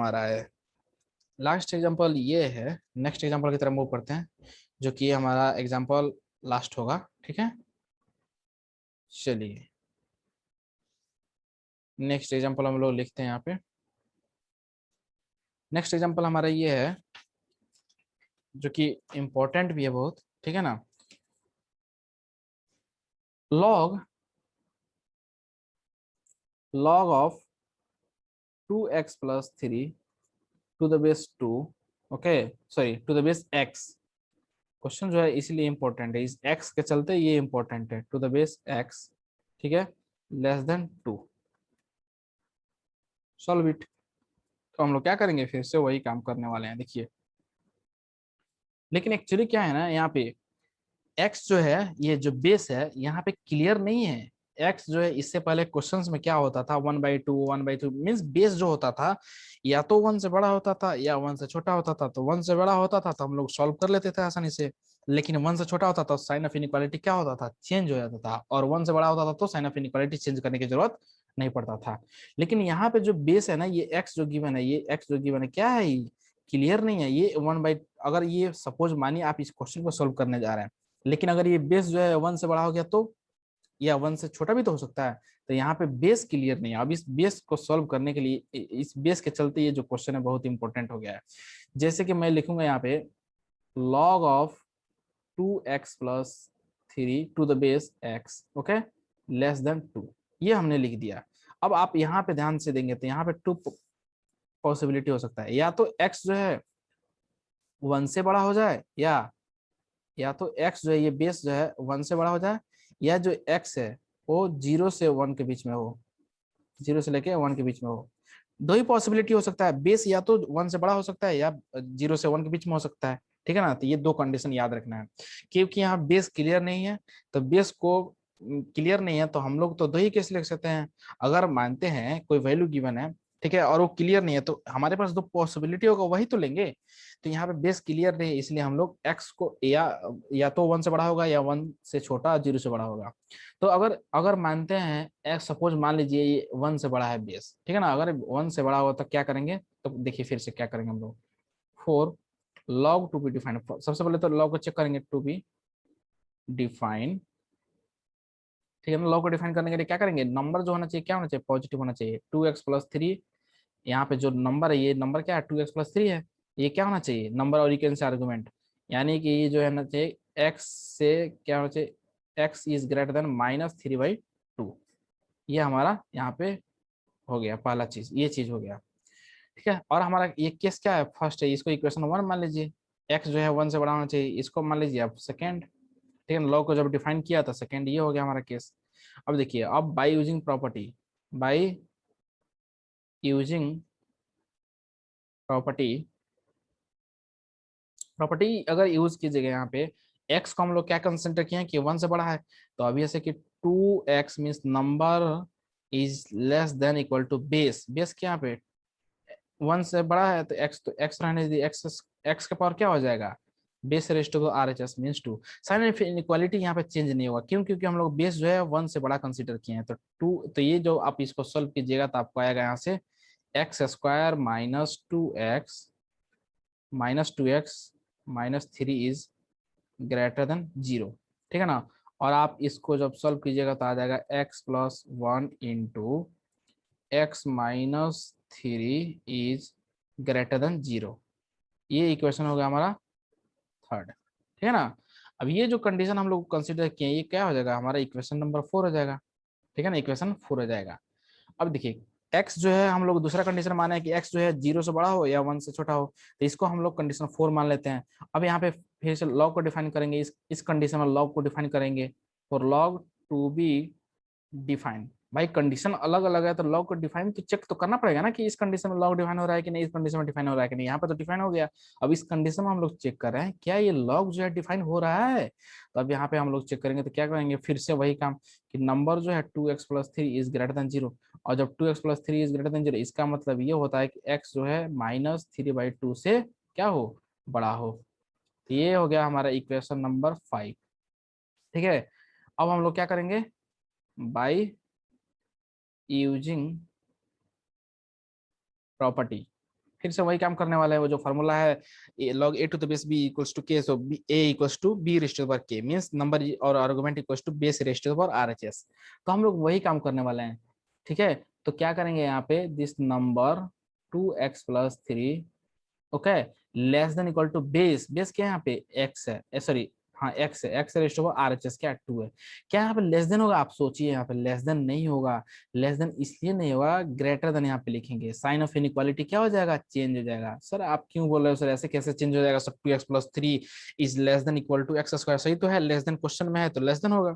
हमारा है। Last example ये है। नेक्स्ट एग्जांपल की तरफ मूव करते हैं, जो कि हमारा एग्जांपल लास्ट होगा। ठीक है, चलिए नेक्स्ट एग्जांपल हम लोग लिखते हैं यहाँ पे। नेक्स्ट एग्जांपल हमारा ये है, जो कि इम्पोर्टेंट भी है बहुत। ठीक है ना। Log log of 2x plus 3 to the base 2, okay, sorry to the base x। Question जो है इसीलिए इंपॉर्टेंट है, इस x के चलते ये इंपॉर्टेंट है, टू द बेस x। ठीक है, लेस देन 2, सॉल्व इट। तो हम लोग क्या करेंगे, फिर से वही काम करने वाले हैं, देखिए। लेकिन एक्चुअली क्या है ना, यहाँ पे x जो है, ये जो बेस है यहाँ पे क्लियर नहीं है। x जो है, इससे पहले क्वेश्चंस में क्या होता था, 1/2 1/2 मीन्स बेस जो होता था या तो 1 से बड़ा होता था या 1 से छोटा होता था। तो 1 से बड़ा होता था तो हम लोग सॉल्व कर लेते थे आसानी से, लेकिन 1 से छोटा होता था तो साइन ऑफ इनइक्वालिटी क्या होता था, चेंज हो जाता था, और 1 से बड़ा होता था तो साइन ऑफ इनइक्वालिटी चेंज करने की जरूरत नहीं पड़ता था। लेकिन यहाँ पे जो बेस है ना, ये x जो गिवन है, ये x जो गिवन है, क्या है, ये क्लियर नहीं है। ये 1/, अगर ये सपोज मानिए आप इस क्वेश्चन को सोल्व करने जा रहे हैं, लेकिन अगर ये बेस जो है 1 से बड़ा हो गया तो, या 1 से छोटा भी तो हो सकता है। तो यहाँ पे बेस क्लियर नहीं है। अब इस बेस को सॉल्व करने के लिए, इस बेस के चलते ये जो क्वेश्चन है बहुत इंपॉर्टेंट हो गया है। जैसे कि मैं लिखूंगा यहाँ पे log of 2x plus 3 to the base x, okay, less than 2। ये हमने लिख दिया। अब आप यहाँ पे ध्यान से देंगे तो यहाँ पे 2 पॉसिबिलिटी हो सकता है, या तो x जो है 1 से बड़ा हो जाए, या तो x जो है, ये बेस जो है 1 से बड़ा हो जाए, या जो x है वो 0 से 1 के बीच में हो, 0 से लेके 1 के बीच में हो। दो ही पॉसिबिलिटी हो सकता है, बेस या तो 1 से बड़ा हो सकता है या 0 से 1 के बीच में हो सकता है। ठीक है ना। तो ये दो कंडीशन याद रखना है, क्योंकि यहाँ बेस क्लियर नहीं है। तो बेस को क्लियर नहीं है तो हम लोग तो दो ही केस लिख सकते हैं। अगर मानते हैं कोई वैल्यू गिवन है, ठीक है, और वो क्लियर नहीं है, तो हमारे पास दो पॉसिबिलिटी होगा, वही तो लेंगे। तो यहाँ पे बेस क्लियर नहीं है, इसलिए हम लोग एक्स को या तो 1 से बड़ा होगा या 1 से छोटा 0 से बड़ा होगा। तो अगर अगर मानते हैं एक्स, सपोज मान लीजिए ये 1 से बड़ा है बेस, ठीक है ना, अगर 1 से बड़ा होगा तो क्या करेंगे, तो देखिए फिर से क्या करेंगे हम लोग, four log to be defined. सबसे पहले तो लॉग को चेक करेंगे, टू बी डिफाइन। ठीक है ना। लॉग को डिफाइन करने के लिए क्या करेंगे, नंबर जो होना चाहिए क्या होना चाहिए, पॉजिटिव होना चाहिए। 2x+3, यहाँ पे जो नंबर है, ये नंबर क्या है, 2x+3 है। ये क्या होना चाहिए, नंबर और इक्वल से आर्गुमेंट, यानी कि ये जो है ना चाहिए x से क्या होना चाहिए, x इज ग्रेटर देन -3/2। ये हमारा यहाँ पे हो गया पहला चीज, ये चीज हो गया। ठीक है, और हमारा ये केस क्या है, फर्स्ट है, इसको इक्वेशन 1 मान लीजिए। x जो है 1 से बड़ा होना चाहिए, इसको मान लीजिए आप सेकेंड। ठीक है, लॉ को जब डिफाइन किया था सेकेंड, ये हो गया हमारा केस। अब देखिए, अब by using property, by using property property अगर यूज कीजिएगा यहाँ पे, x को हम लोग क्या कंसिडर किए हैं कि 1 से बड़ा है, तो अभी ऐसे कि 2x means number is less than equal to base. Base क्या यहाँ पे 1 से बड़ा है, तो x रहने दीजिए, x का पावर क्या हो जाएगा, base raised to R H S means 2। Sign inequality यहाँ पे चेंज नहीं होगा, क्यों, क्योंकि हम लोग बेस जो है 1 से बड़ा कंसिडर किए हैं। तो 2, तो ये जो आप इसको सोल्व कीजिएगा तो आपको आएगा यहाँ से x² -2x -3 ग्रेटर देन 0। ठीक है ना। और आप इसको जब सॉल्व कीजिएगा तो आ जाएगा x+1 into x-3 greater than 0। ये इक्वेशन हो गया हमारा थर्ड। ठीक है ना। अब ये जो कंडीशन हम लोग कंसिडर किए, ये क्या हो जाएगा, हमारा इक्वेशन नंबर 4 हो जाएगा। ठीक है ना, इक्वेशन 4 हो जाएगा। अब देखिए, x जो है, हम लोग दूसरा कंडीशन माना है कि x जो है 0 से बड़ा हो या 1 से छोटा हो, तो इसको हम लोग कंडीशन 4 मान लेते हैं। अब यहाँ पे फिर से लॉग को डिफाइन करेंगे, इस कंडीशन में लॉग को डिफाइन करेंगे, for log to be define. भाई कंडीशन अलग अलग है तो लॉग को डिफाइन तो चेक तो करना पड़ेगा ना, कि इस कंडीशन में लॉग डिफाइन हो रहा है कि नहीं, इस कंडीशन में डिफाइन हो रहा है कि नहीं। यहाँ पे तो डिफाइन हो गया। अब इस कंडीशन में हम लोग चेक कर रहे हैं क्या ये लॉग जो है डिफाइन हो रहा है। तो अब यहाँ पे हम लोग चेक करेंगे तो क्या करेंगे, फिर से वही काम कि नंबर जो है 2x+3 इज ग्रेटर देन 0। और जब 2x+3 इज ग्रेटर देन 0, इसका मतलब ये होता है कि x जो है -3/2 से क्या हो, बड़ा हो। तो ये हो गया हमारा इक्वेशन नंबर 5। ठीक है, अब हम लोग क्या करेंगे, बाई यूजिंग प्रॉपर्टी। फिर से वही काम करने वाला है, वो जो फॉर्मूला है log a to the base b equals to k, so a equals to b raised to the power k means number और argument equals to base raised to the power RHS। तो हम लोग वही काम करने वाले हैं, ठीक है। तो क्या करेंगे यहाँ पे, this number 2x+3, okay, less than equal to base, base क्या है यहाँ पे x है, सॉरी हाँ x है, x रेस्ट ओवर RHS क्या 2 है। क्या यहाँ पे लेस देन होगा, आप सोचिए यहाँ पे लेस देन नहीं होगा। लेस देन इसलिए नहीं होगा, ग्रेटर देन यहाँ पे लिखेंगे, साइन ऑफ इनइक्वालिटी क्या हो जाएगा, चेंज हो जाएगा। सर आप क्यों बोल रहे हो सर, ऐसे कैसे चेंज हो जाएगा sir, 2x+3 is less than equal to x², सही तो है, लेस देन क्वेश्चन में है तो लेस देन होगा।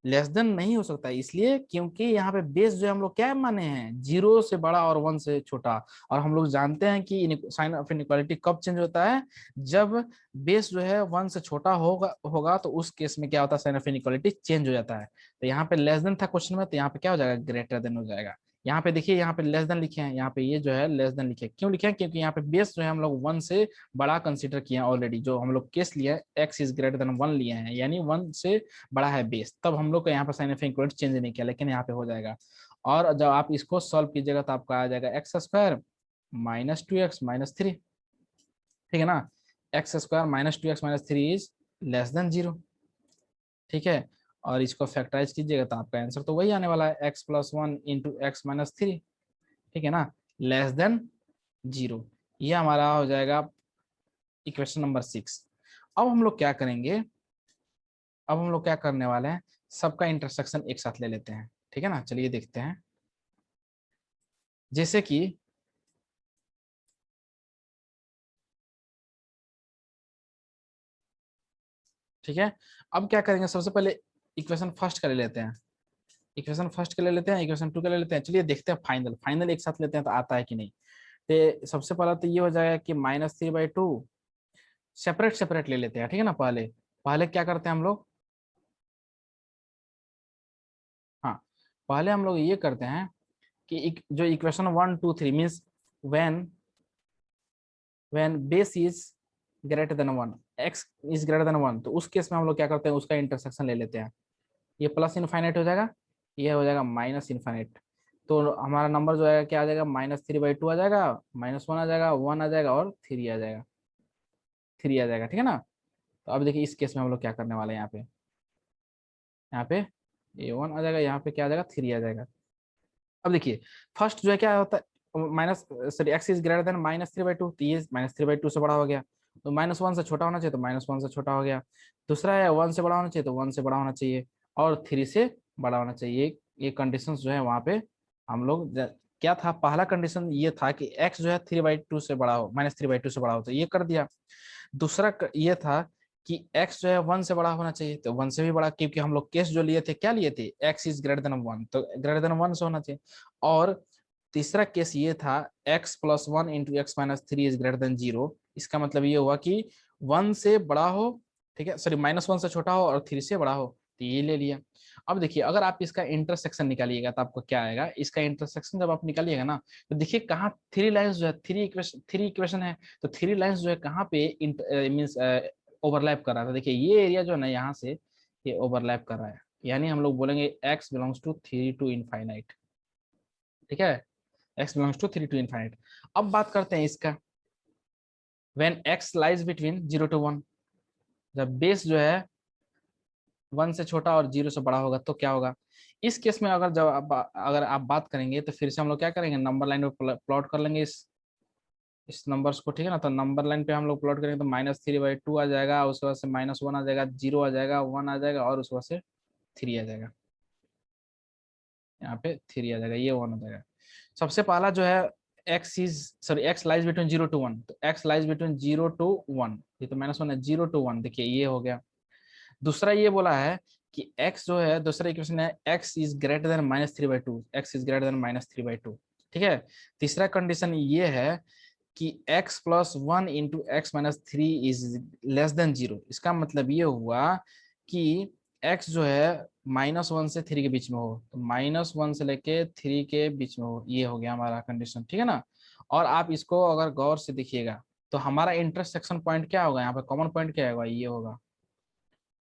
लेस देन नहीं हो सकता इसलिए क्योंकि यहाँ पे बेस जो हम लोग क्या माने हैं, 0 से बड़ा और 1 से छोटा। और हम लोग जानते हैं कि साइन ऑफ इनइक्वालिटी कब चेंज होता है, जब बेस जो है 1 से छोटा होगा होगा तो उस केस में क्या होता है, साइन ऑफ इनइक्वालिटी चेंज हो जाता है। तो यहाँ पे लेस देन था क्वेश्चन में, तो यहाँ पे क्या हो जाएगा, ग्रेटर देन हो जाएगा। यहाँ पे देखिए, यहाँ पे लेस देन लिखे हैं, यहाँ पे ये जो है लेस देन लिखे, क्यों लिखे हैं, क्योंकि यहाँ पे बेस जो है हम लोग 1 से बड़ा कंसीडर किए हैं ऑलरेडी, जो हम लोग केस लिए एक्स इज ग्रेटर देन 1 लिए हैं, यानी 1 से बड़ा है बेस, तब हम लोग को यहाँ पर साइन ऑफ इक्वलिटी चेंज नहीं किया, लेकिन यहाँ पे हो जाएगा। और जब आप इसको सॉल्व कीजिएगा तो आपका आ जाएगा x² -2x-3, ठीक है ना। x² -2x-3 is less then 0, ठीक है। और इसको फैक्टराइज कीजिएगा तो आपका आंसर तो वही आने वाला है, x+1 इंटू x-3, ठीक है ना, लेस देन 0। ये हमारा हो जाएगा इक्वेशन नंबर 6। अब हम लोग क्या करेंगे, अब हम लोग क्या करने वाले हैं, सबका इंटरसेक्शन एक साथ ले लेते हैं, ठीक है ना। चलिए देखते हैं, जैसे कि ठीक है। अब क्या करेंगे, सबसे पहले इक्वेशन फर्स्ट का ले लेते हैं, इक्वेशन फर्स्ट का ले लेते हैं, इक्वेशन 2 का ले लेते हैं। चलिए देखते हैं फाइनल, फाइनल एक साथ लेते हैं तो आता है कि नहीं। तो सबसे पहला तो ये हो जाएगा कि -3/2 सेपरेट सेपरेट ले लेते हैं, ठीक है ना। पहले पहले क्या करते हैं हम लोग, हाँ पहले हम लोग ये करते हैं कि जो equation 1 2 3 means when when base is greater than 1, x is greater than 1, तो उस केस में हम लोग क्या करते हैं, उसका इंटरसेक्शन ले लेते हैं। ये प्लस इनफाइनाइट हो जाएगा, ये हो जाएगा माइनस इनफाइनाइट। तो हमारा नंबर जो है क्या आ जाएगा, -3/2 आ जाएगा, -1 आ जाएगा, 1 आ जाएगा और 3 आ जाएगा, 3 आ जाएगा, ठीक है ना। तो अब देखिए इस केस में हम लोग क्या करने वाले हैं, यहाँ पे ये 1 आ जाएगा, यहाँ पे क्या आ जाएगा, 3 आ जाएगा। अब देखिए फर्स्ट जो है क्या होता है, minus sorry x is greater than -3/2, तो ये -3/2 से बड़ा हो गया, तो -1 से छोटा होना चाहिए, तो -1 से छोटा हो गया। दूसरा है 1 से बड़ा होना चाहिए, तो 1 से बड़ा होना चाहिए, और 3 से बड़ा होना चाहिए। ये कंडीशंस जो है वहाँ पे हम लोग क्या था, पहला कंडीशन ये था कि x जो है 3/2 से बड़ा हो, -3/2 से बड़ा हो, तो ये कर दिया। दूसरा ये था कि x जो है 1 से बड़ा होना चाहिए, तो 1 से भी बड़ा, क्योंकि हम लोग केस जो लिए थे क्या लिए थे, x इज ग्रेटर देन 1, तो ग्रेटर देन 1 से होना चाहिए। और तीसरा केस ये था x+1 into x-3 is greater than 0, इसका मतलब ये हुआ कि 1 से बड़ा हो, ठीक है, सॉरी -1 से छोटा हो और 3 से बड़ा हो, तो ये ले लिया। अब देखिए अगर आप इसका इंटरसेक्शन निकालिएगा तो आपको क्या आएगा, इसका इंटरसेक्शन जब आप निकालिएगा ना, तो देखिए कहाँ थ्री लाइंस जो है, थ्री इक्वेशन है, तो थ्री लाइंस जो है कहाँ पे मीन्स ओवरलैप कर रहा था। देखिए ये एरिया जो है ना, यहाँ से ये ओवरलैप कर रहा है, यानी हम लोग बोलेंगे x belongs to 3 to infinite, ठीक है, x belongs to 3 to infinite. अब बात करते हैं इसका, when x lies between 0 to 1, जब बेस जो है 1 से छोटा और 0 से बड़ा होगा तो क्या होगा। इस केस में अगर जब अगर आप बात करेंगे तो फिर से हम लोग क्या करेंगे, नंबर लाइन पे प्लॉट कर लेंगे इस नंबर्स को, ठीक है ना। तो नंबर लाइन पे हम लोग प्लॉट करेंगे तो -3/2 आ जाएगा, उसके बाद से -1 आ जाएगा, 0 आ जाएगा, 1 आ जाएगा और उसके बाद से 3 आ जाएगा, यहाँ पे 3 आ जाएगा, ये 1 आ जाएगा। सबसे पहला जो है एक्स लाइज बिटवीन 0 to 1, तो एक्स लाइज बिटवीन 0 to 1, ये तो -1 है, 0 to 1, देखिए ये हो गया। दूसरा ये बोला है कि x जो है, दूसरा इक्वेशन है x is greater than -3/2, x is greater than -3/2, ठीक है। तीसरा कंडीशन ये है कि x+1 into x-3 is less then 0, इसका मतलब ये हुआ कि x जो है -1 से 3 के बीच में हो, तो -1 से लेके 3 के बीच में हो, ये हो गया हमारा कंडीशन, ठीक है ना। और आप इसको अगर गौर से देखिएगा तो हमारा इंटरसेक्शन पॉइंट क्या होगा, यहाँ पे कॉमन पॉइंट क्या होगा, ये होगा,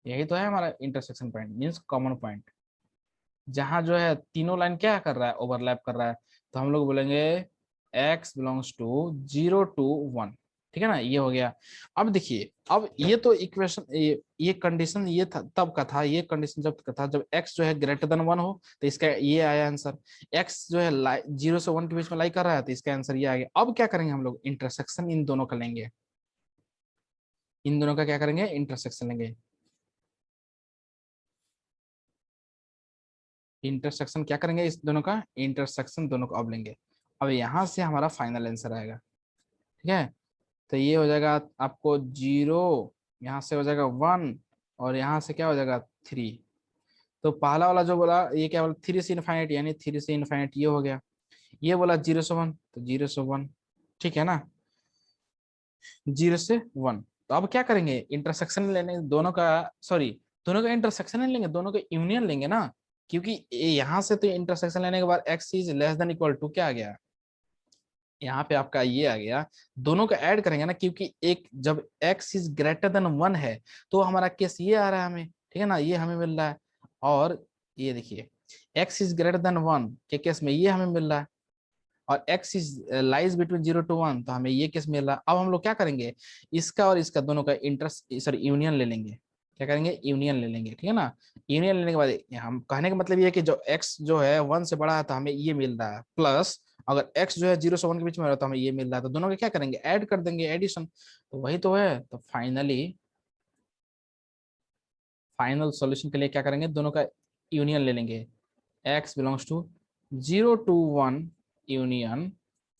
यही तो है हमारा intersection point means common point, जहां जो है तीनों लाइन क्या कर रहा है, ओवरलैप कर रहा है, तो हम लोग बोलेंगे x बिलोंग्स टू 0 to 1, ठीक है ना, ये हो गया। अब देखिए, अब ये तो इक्वेशन, ये कंडीशन ये था तब का था, ये कंडीशन जब का था जब x जो है ग्रेटर देन 1 हो, तो इसका ये आया आंसर। x जो है 0 से 1 के बीच में लाई कर रहा है, तो इसका आंसर ये आ गया। अब क्या करेंगे हम लोग, इंटरसेक्शन इन दोनों का लेंगे, इन दोनों का क्या करेंगे, इंटरसेक्शन लेंगे। इंटरसेक्शन क्या करेंगे, इस दोनों का इंटरसेक्शन दोनों को अब लेंगे। अब यहां से हमारा फाइनल आंसर आएगा, ठीक है। तो ये हो जाएगा आपको 0, यहाँ से हो जाएगा 1, और यहाँ से क्या हो जाएगा 3। तो पहला वाला जो बोला ये क्या बोला, 3 से इनफाइनाइट, यानी 3 से इनफाइनाइट ये हो गया। ये बोला 0 से 1, तो 0 से 1, ठीक है ना, 0 से 1। तो अब क्या करेंगे, इंटरसेक्शन लेने दोनों का, सॉरी, दोनों का इंटरसेक्शन नहीं लेंगे, दोनों का यूनियन लेंगे ना, क्योंकि यहाँ से तो इंटरसेक्शन लेने के बाद x is less than equal to क्या आ गया, यहाँ पे आपका ये आ गया, दोनों का ऐड करेंगे ना, क्योंकि एक जब x इज ग्रेटर देन 1 है, तो हमारा केस ये आ रहा है हमें, ठीक है ना, ये हमें मिल रहा है। और ये देखिए, x इज ग्रेटर देन 1 के केस में ये हमें मिल रहा है, और x is lies between 0 to 1, तो हमें ये केस मिल रहा है। अब हम लोग क्या करेंगे, इसका और इसका दोनों का इंटरेस्ट, सॉरी, यूनियन ले लेंगे। क्या करेंगे, यूनियन ले लेंगे, ठीक है ना। यूनियन लेने के बाद हम कहने का मतलब ये है कि जो x जो है 1 से बड़ा है, तो हमें ये मिल रहा है, प्लस अगर x जो है 0 से 1 के बीच में रहा, तो हमें ये मिल रहा है, तो दोनों का क्या करेंगे, ऐड कर देंगे, एडिशन। तो वही तो है। तो फाइनली फाइनल सॉल्यूशन के लिए क्या करेंगे, दोनों का यूनियन ले लेंगे, x belongs to 0 to 1 union,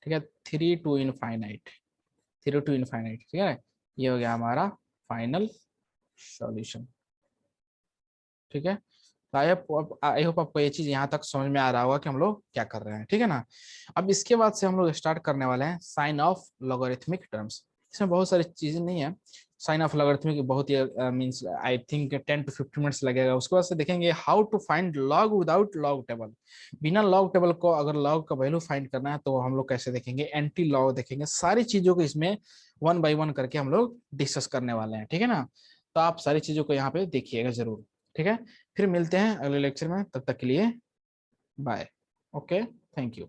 ठीक है, 3 to इनफाइनाइट, 0 to इनफाइनाइट, ठीक है। ये हो गया हमारा फाइनल सॉल्यूशन, ठीक है। तो आई होप आपको ये चीज यहाँ तक समझ में आ रहा होगा कि हम लोग क्या कर रहे हैं, ठीक है ना। अब इसके बाद से हम लोग स्टार्ट करने वाले हैं साइन ऑफ लॉगरिथमिक टर्म्स। इसमें बहुत सारी चीजें नहीं है, साइन ऑफ लॉगरिथमिक बहुत ही means I think 10 to 15 minutes लगेगा। उसके बाद से देखेंगे how to find log without log table. बिना लॉग टेबल को अगर लॉग का वैल्यू फाइंड करना है, तो हम लोग कैसे देखेंगे, एंटी लॉग देखेंगे, सारी चीजों को इसमें 1 by 1 करके हम लोग डिस्कस करने वाले हैं, ठीक है ना। तो आप सारी चीजों को यहाँ पे देखिएगा जरूर, ठीक है। फिर मिलते हैं अगले लेक्चर में, तब तक के लिए बाय। Okay, thank you.